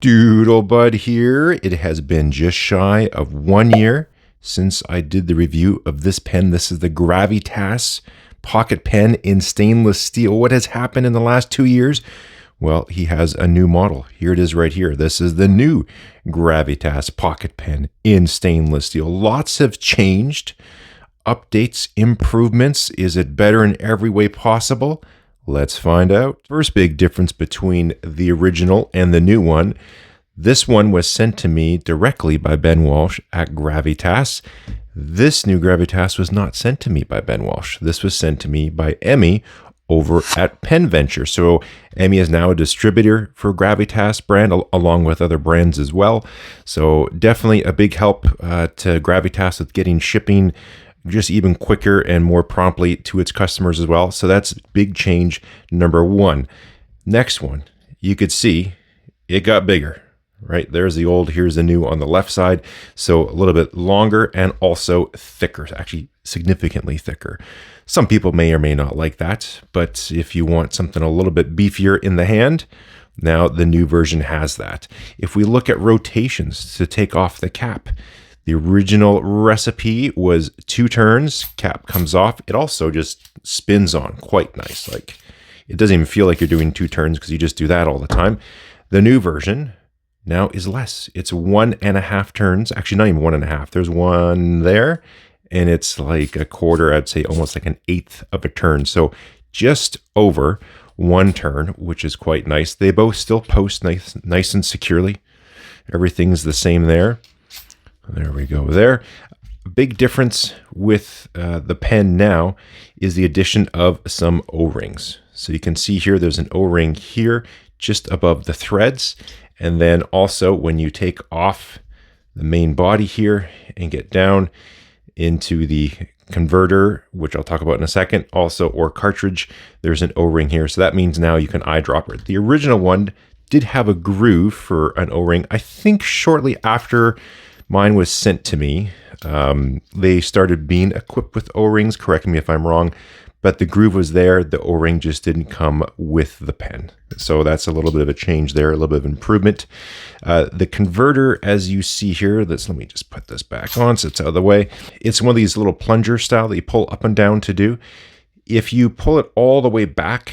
Doodlebud here. It has been just shy of 1 year since I did the review of this pen. This is the Gravitas Pocket Pen in stainless steel. What has happened in the last 2 years? Well, he has a new model. Here it is right here. This is the new Gravitas Pocket Pen in stainless steel. Lots have changed. Updates, improvements. Is it better in every way possible? Let's find out. First big difference between the original and the new one. This one was sent to me directly by Ben Walsh at Gravitas. This new Gravitas was not sent to me by Ben Walsh. This was sent to me by Emmy over at Pen Venture. So Emmy is now a distributor for Gravitas brand along with other brands as well. So definitely a big help to Gravitas with getting shipping just even quicker and more promptly to its customers as well. So that's big change number one. Next one, you could see it got bigger, right? There's the old, here's the new on the left side. So a little bit longer and also thicker, actually significantly thicker. Some people may or may not like that, but if you want something a little bit beefier in the hand, now the new version has that. If we look at rotations to take off the cap, the original recipe was 2 turns, cap comes off. It also just spins on quite nice. Like it doesn't even feel like you're doing 2 turns because you just do that all the time. The new version now is less. It's 1.5 turns. Actually, not even 1.5. There's one there and it's like a quarter, I'd say almost like 1/8 of a turn. So just over 1 turn, which is quite nice. They both still post nice and securely. Everything's the same there. There we go there. A big difference with the pen now is the addition of some O-rings. So you can see here, there's an O-ring here just above the threads. And then also when you take off the main body here and get down into the converter, which I'll talk about in a second, also, or cartridge, there's an O-ring here. So that means now you can eyedropper it. The original one did have a groove for an O-ring. I think shortly after mine was sent to me, they started being equipped with O-rings, correct me if I'm wrong, but the groove was there, the O-ring just didn't come with the pen. So that's a little bit of a change there, a little bit of improvement. The converter, as you see here, let me just put this back on so it's out of the way. It's one of these little plunger style that you pull up and down to do. If you pull it all the way back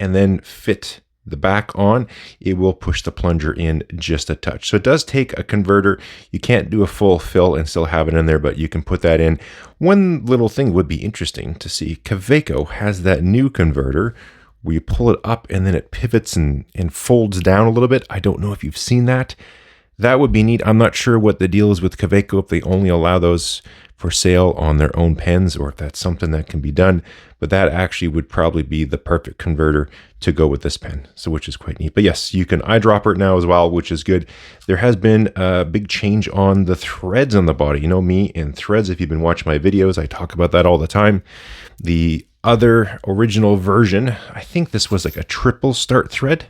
and then fit the back on, it will push the plunger in just a touch. So it does take a converter. You can't do a full fill and still have it in there, but you can put that in. One little thing would be interesting to see. Kaweco has that new converter where you pull it up and then it pivots and folds down a little bit. I don't know if you've seen that. That would be neat. I'm not sure what the deal is with Kaweco, if they only allow those for sale on their own pens or if that's something that can be done, but that actually would probably be the perfect converter to go with this pen, so which is quite neat. But yes, you can eyedropper it now as well, which is good. There has been a big change on the threads on the body. You know me and threads, if you've been watching my videos, I talk about that all the time. The other original version, I think this was like a triple start thread,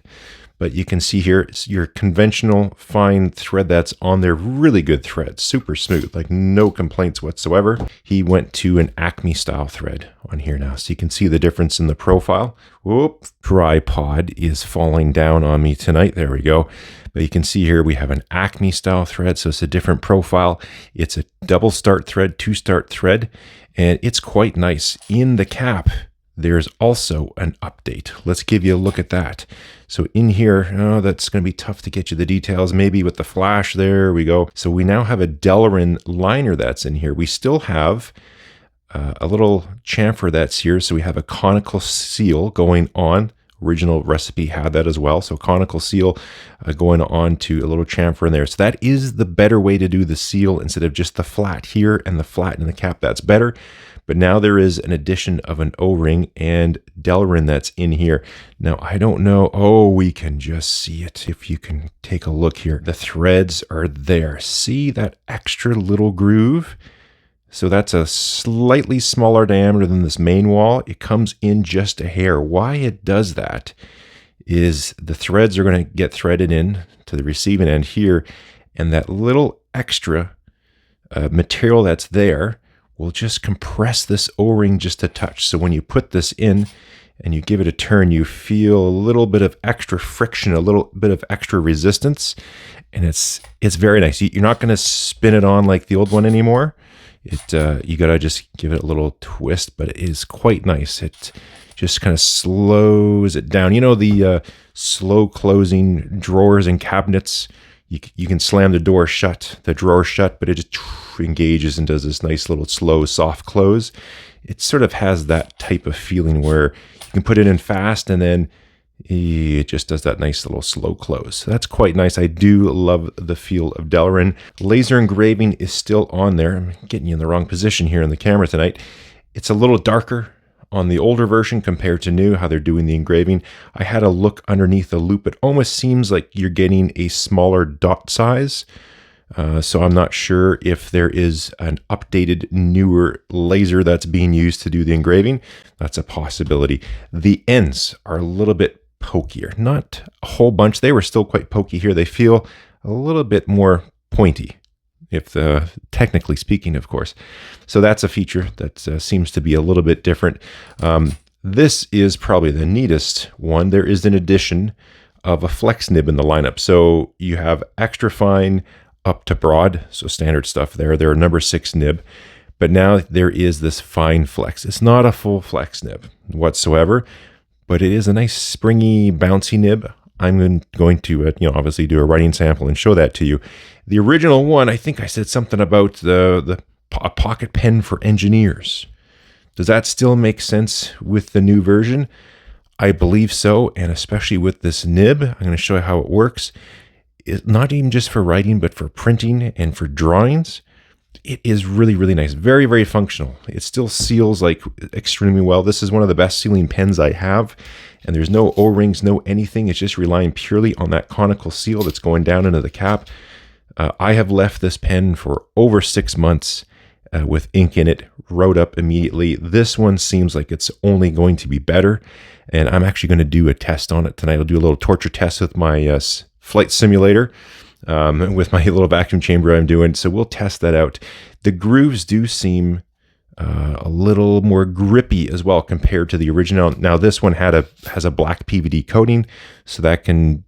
but you can see here, it's your conventional fine thread that's on there. Really good thread, super smooth, like no complaints whatsoever. He went to an Acme style thread on here now. So you can see the difference in the profile. Whoop, tripod is falling down on me tonight. There we go. But you can see here we have an Acme style thread. So it's a different profile. It's a double start thread, 2-start thread, and it's quite nice. In the cap, there's also an update. Let's give you a look at that. So in here, that's going to be tough to get you the details. Maybe with the flash, there we go. So we now have a Delrin liner that's in here. We still have a little chamfer that's here. So we have a conical seal going on. Original recipe had that as well. So conical seal going on to a little chamfer in there. So that is the better way to do the seal instead of just the flat here and the flat in the cap. That's better. But now there is an addition of an O-ring and Delrin that's in here. Now, I don't know. Oh, we can just see it. If you can take a look here, the threads are there. See that extra little groove? So that's a slightly smaller diameter than this main wall. It comes in just a hair. Why it does that is the threads are going to get threaded in to the receiving end here, and that little extra material that's there will just compress this O-ring just a touch. So when you put this in and you give it a turn, you feel a little bit of extra friction, a little bit of extra resistance, and it's very nice. You're not going to spin it on like the old one anymore. You got to just give it a little twist, but it is quite nice. It just kind of slows it down. You know, the slow closing drawers and cabinets, you can slam the drawer shut, but it just engages and does this nice little slow, soft close. It sort of has that type of feeling where you can put it in fast and then it just does that nice little slow close. So that's quite nice. I do love the feel of Delrin. Laser engraving is still on there. I'm getting you in the wrong position here in the camera tonight. It's a little darker on the older version compared to new, how they're doing the engraving. I had a look underneath the loop. It almost seems like you're getting a smaller dot size. So I'm not sure if there is an updated, newer laser that's being used to do the engraving. That's a possibility. The ends are a little bit pokier. Not a whole bunch. They were still quite pokey here. They feel a little bit more pointy, technically speaking, of course. So that's a feature that seems to be a little bit different. This is probably the neatest one. There is an addition of a flex nib in the lineup. So you have extra fine up to broad, so standard stuff there. They're a number 6 nib, but now there is this fine flex. It's not a full flex nib whatsoever, but it is a nice springy, bouncy nib. I'm going to, obviously do a writing sample and show that to you. The original one, I think I said something about a pocket pen for engineers. Does that still make sense with the new version? I believe so, and especially with this nib, I'm going to show you how it works. It's not even just for writing, but for printing and for drawings. It is really, really nice. Very, very functional. It still seals like extremely well. This is one of the best sealing pens I have. And there's no O-rings, no anything. It's just relying purely on that conical seal that's going down into the cap. I have left this pen for over 6 months with ink in it, wrote up immediately. This one seems like it's only going to be better. And I'm actually going to do a test on it tonight. I'll do a little torture test with my flight simulator with my little vacuum chamber I'm doing. So we'll test that out. The grooves do seem a little more grippy as well compared to the original. Now this one has a black PVD coating, so that can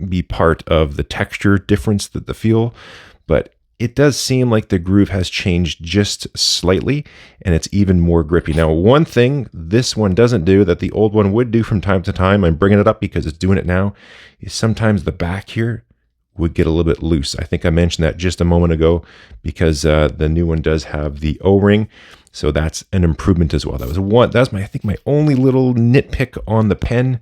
be part of the texture difference, that the feel, but it does seem like the groove has changed just slightly, and it's even more grippy. Now, one thing this one doesn't do that the old one would do from time to time, I'm bringing it up because it's doing it now, is sometimes the back here would get a little bit loose. I think I mentioned that just a moment ago because the new one does have the O-ring, so that's an improvement as well. That's my only little nitpick on the pen,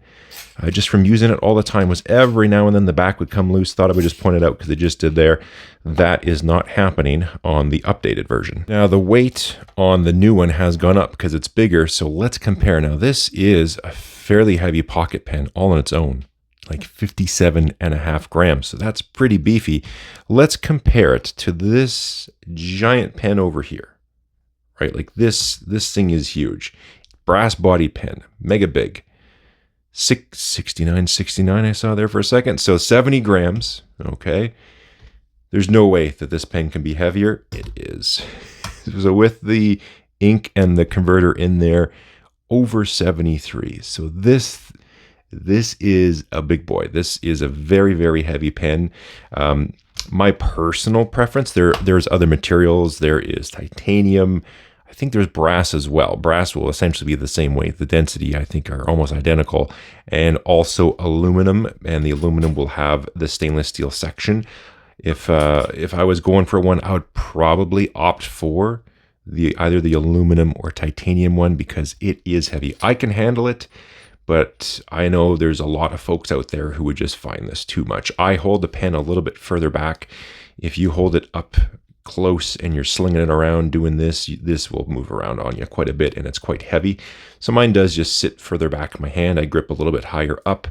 just from using it all the time, was every now and then the back would come loose. Thought I would just point it out because it just did there. That is not happening on the updated version. Now the weight on the new one has gone up because it's bigger, so let's compare. Now this is a fairly heavy pocket pen all on its own, like 57.5 grams. So that's pretty beefy. Let's compare it to this giant pen over here, right? Like this thing is huge. Brass body pen, mega big. 69 I saw there for a second. So 70 grams, okay. There's no way that this pen can be heavier. It is. So with the ink and the converter in there, over 73. So this is a big boy. This is a very, very heavy pen. My personal preference, there's other materials. There is titanium. I think there's brass as well. Brass will essentially be the same weight. The density, I think, are almost identical. And also aluminum, and the aluminum will have the stainless steel section. If I was going for one, I would probably opt for either the aluminum or titanium one because it is heavy. I can handle it, but I know there's a lot of folks out there who would just find this too much. I hold the pen a little bit further back. If you hold it up close and you're slinging it around doing this will move around on you quite a bit, and it's quite heavy. So mine does just sit further back in my hand. I grip a little bit higher up,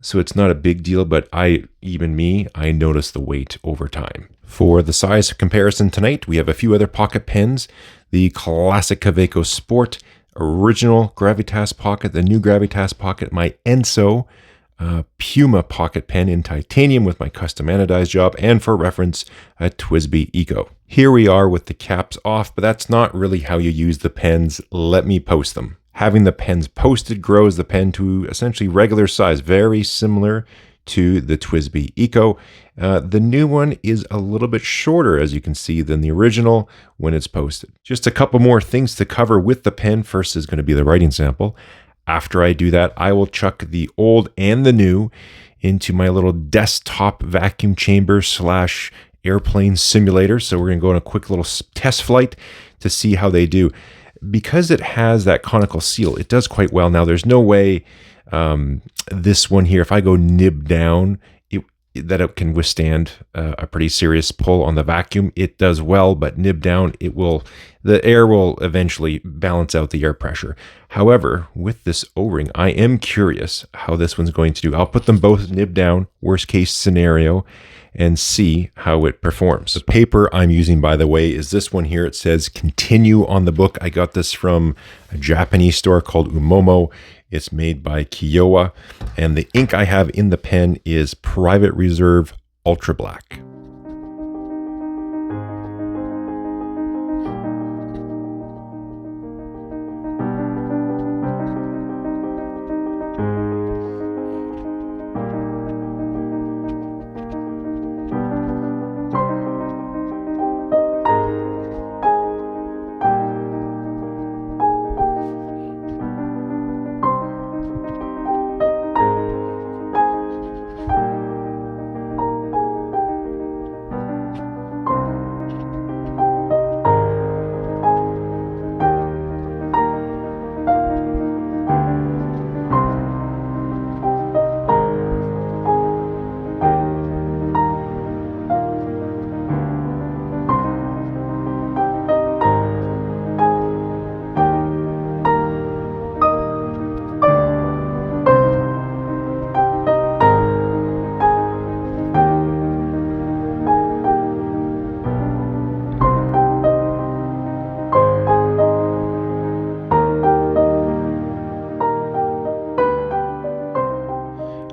so it's not a big deal, but I notice the weight over time. For the size comparison tonight, we have a few other pocket pens. The classic Kaweco Sport, original Gravitas Pocket, the new Gravitas Pocket, my Enso Puma pocket pen in titanium with my custom anodized job, and for reference, a TWSBI Eco. Here we are with the caps off, but that's not really how you use the pens. Let me post them. having the pens posted grows the pen to essentially regular size, very similar to the TWSBI Eco. The new one is a little bit shorter, as you can see, than the original when it's posted. Just a couple more things to cover with the pen. First is going to be the writing sample. After I do that, I will chuck the old and the new into my little desktop vacuum chamber / airplane simulator. So we're going to go on a quick little test flight to see how they do. Because it has that conical seal, it does quite well. Now, there's no way this one here, if I go nib down, that it can withstand a pretty serious pull on the vacuum. It does well, but nib down, the air will eventually balance out the air pressure. However, with this O-ring, I am curious how this one's going to do. I'll put them both nib down, worst case scenario, and see how it performs. The paper I'm using, by the way, is this one here. It says continue on the book. I got this from a Japanese store called Umomo. It's made by Kiowa, and the ink I have in the pen is Private Reserve Ultra Black.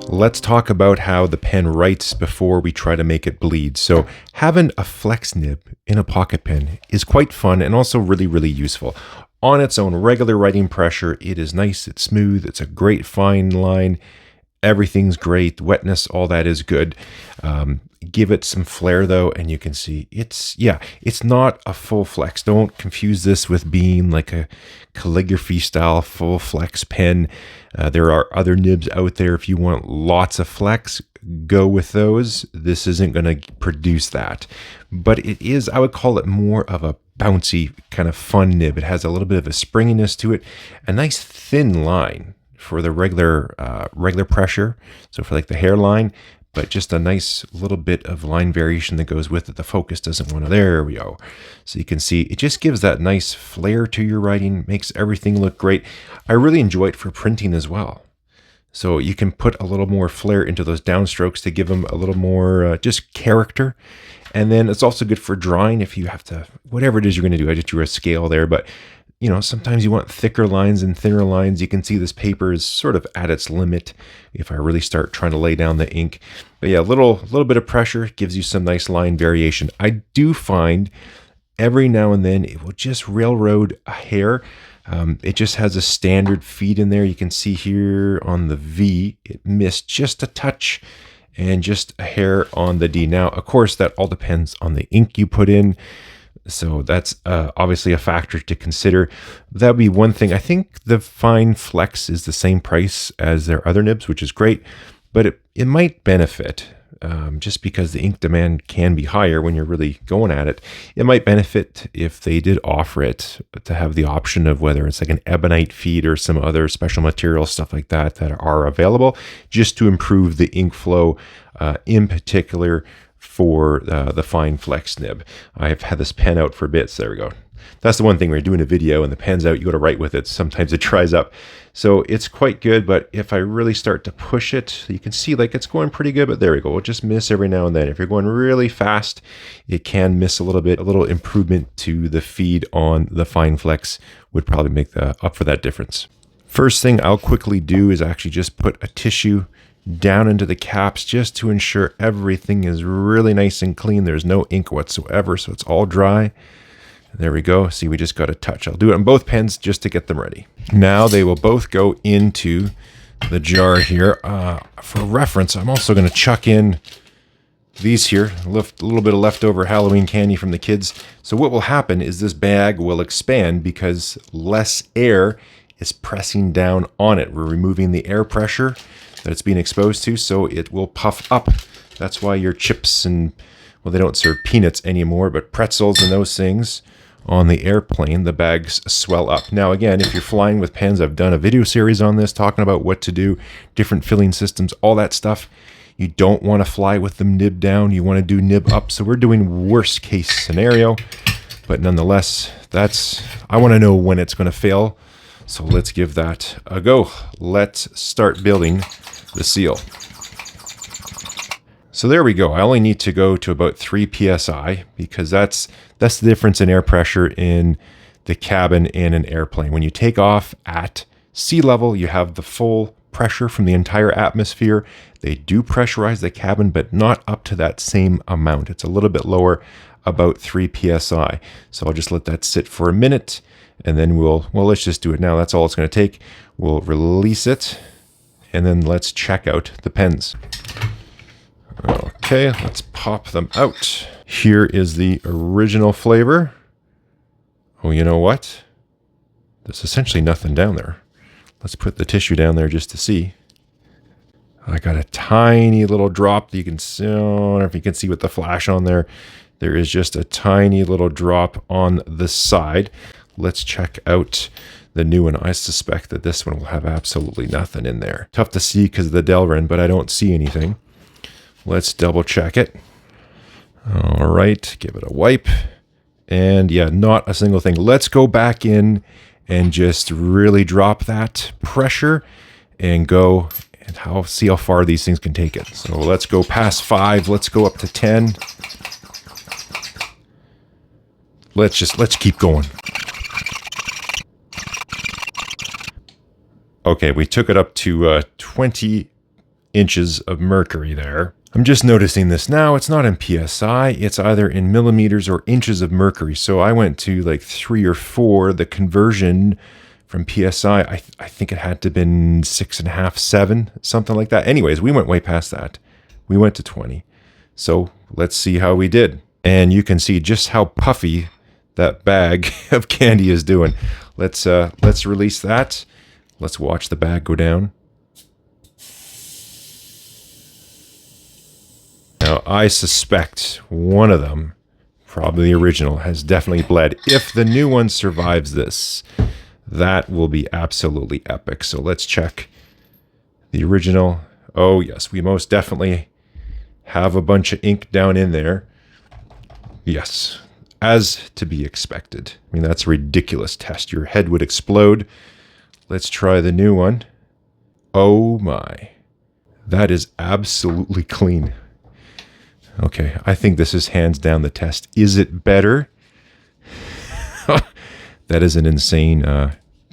Let's talk about how the pen writes before we try to make it bleed. So having a flex nib in a pocket pen is quite fun and also really, really useful. On its own, regular writing pressure, it is nice, it's smooth, it's a great fine line. Everything's great, wetness, all that is good. Give it some flair though, and you can see it's not a full flex. Don't confuse this with being like a calligraphy style full flex pen. There are other nibs out there. If you want lots of flex, go with those. This isn't going to produce that, but it is, I would call it more of a bouncy kind of fun nib. It has a little bit of a springiness to it, a nice thin line for the regular pressure, so for like the hairline, but just a nice little bit of line variation that goes with it. The focus doesn't want to, there we go. So you can see it just gives that nice flair to your writing, makes everything look great. I really enjoy it for printing as well. So you can put a little more flair into those downstrokes to give them a little more just character. And then it's also good for drawing if you have to, whatever it is you're going to do. I just drew a scale there, but you know, sometimes you want thicker lines and thinner lines. You can see this paper is sort of at its limit if I really start trying to lay down the ink. But yeah, a little bit of pressure gives you some nice line variation. I do find every now and then it will just railroad a hair. It just has a standard feed in there. You can see here on the V, it missed just a touch and just a hair on the D. Now, of course, that all depends on the ink you put in. So that's obviously a factor to consider. That would be one thing. I think the Fine Flex is the same price as their other nibs, which is great, but it might benefit just because the ink demand can be higher when you're really going at it. It might benefit if they did offer it to have the option of whether it's like an ebonite feed or some other special material, stuff like that, that are available just to improve the ink flow in particular for the Fine Flex nib. I've had this pen out for bits. There we go. That's the one thing when you're doing a video and the pen's out, you go to write with it. Sometimes it dries up. So it's quite good, but if I really start to push it, you can see like it's going pretty good, but there we go. We'll just miss every now and then. If you're going really fast, it can miss a little bit. A little improvement to the feed on the Fine Flex would probably make up for that difference. First thing I'll quickly do is actually just put a tissue down into the caps just to ensure everything is really nice and clean. There's no ink whatsoever, so it's all dry. There we go. See, we just got a touch. I'll do it on both pens just to get them ready. Now they will both go into the jar here. For reference, I'm also going to chuck in these here, a little bit of leftover Halloween candy from the kids. So what will happen is this bag will expand because less air is pressing down on it. We're removing the air pressure that it's being exposed to, so it will puff up. That's why your chips and, well, they don't serve peanuts anymore, but pretzels and those things on the airplane, the bags swell up. Now again, if you're flying with pens, I've done a video series on this talking about what to do, different filling systems, all that stuff. You don't want to fly with them nib down, you want to do nib up. So we're doing worst case scenario, but nonetheless, I want to know when it's going to fail. So let's give that a go. Let's start building the seal. So there we go. I only need to go to about 3 psi because that's the difference in air pressure in the cabin in an airplane. When you take off at sea level, you have the full pressure from the entire atmosphere. They do pressurize the cabin, but not up to that same amount. It's a little bit lower, about 3 psi. So I'll just let that sit for a minute, and then let's just do it now. That's all it's going to take. We'll release it, and then let's check out the pens. Okay, let's pop them out. Here is the original flavor. Oh, you know what? There's essentially nothing down there. Let's put the tissue down there just to see. I got a tiny little drop that you can see. I don't know if you can see with the flash on there. There is just a tiny little drop on the side. Let's check out the new one. I suspect that this one will have absolutely nothing in there. Tough to see because of the Delrin, but I don't see anything. Let's double check it. All right, give it a wipe. And yeah, not a single thing. Let's go back in and just really drop that pressure and go and see how far these things can take it. So let's go past 5. Let's go up to 10. Let's keep going. Okay, we took it up to 20 inches of mercury there. I'm just noticing this now. It's not in PSI. It's either in millimeters or inches of mercury. So I went to like 3 or 4. The conversion from PSI, I think it had to have been 6.5, 7, something like that. Anyways, we went way past that. We went to 20. So let's see how we did. And you can see just how puffy that bag of candy is doing. Let's release that. Let's watch the bag go down. Now, I suspect one of them, probably the original, has definitely bled. If the new one survives this, that will be absolutely epic. So let's check the original. Oh, yes, we most definitely have a bunch of ink down in there. Yes, as to be expected. I mean, that's a ridiculous test. Your head would explode. Let's try the new one. Oh, my. That is absolutely clean. Okay, I think this is hands down the test. Is it better? That is an insane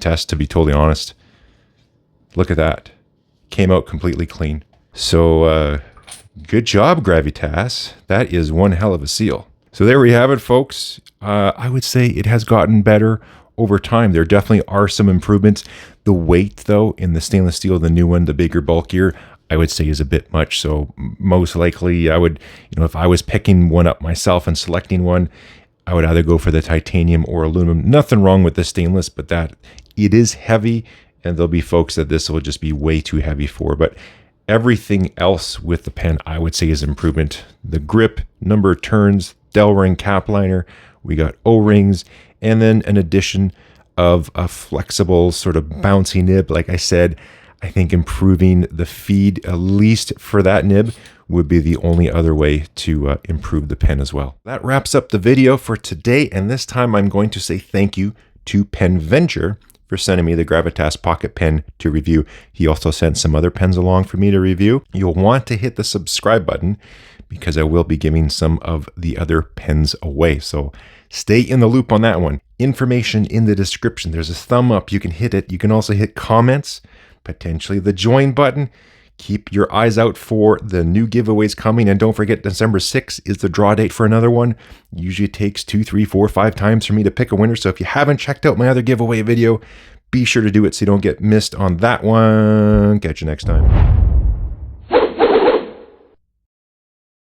test, to be totally honest. Look at that. Came out completely clean. So, good job, Gravitas. That is one hell of a seal. So there we have it, folks. I would say it has gotten better over time. There definitely are some improvements. The weight, though, in the stainless steel, the new one, the bigger, bulkier, I would say is a bit much. So most likely I would, if I was picking one up myself and selecting one, I would either go for the titanium or aluminum. Nothing wrong with the stainless, but that it is heavy, and there'll be folks that this will just be way too heavy for. But everything else with the pen, I would say, is improvement. The grip, number of turns, Delrin cap liner, we got O-rings, and then an addition of a flexible sort of bouncy nib. Like I said, I think improving the feed, at least for that nib, would be the only other way to improve the pen as well. That wraps up the video for today, and this time I'm going to say thank you to Penventure for sending me the Gravitas Pocket Pen to review. He also sent some other pens along for me to review. You'll want to hit the subscribe button because I will be giving some of the other pens away. So stay in the loop on that one. Information in the description. There's a thumb up. You can hit it. You can also hit comments, potentially the join button. Keep your eyes out for the new giveaways coming. And don't forget, December 6th is the draw date for another one. Usually it takes 2, 3, 4, 5 times for me to pick a winner. So if you haven't checked out my other giveaway video, be sure to do it so you don't get missed on that one. Catch you next time.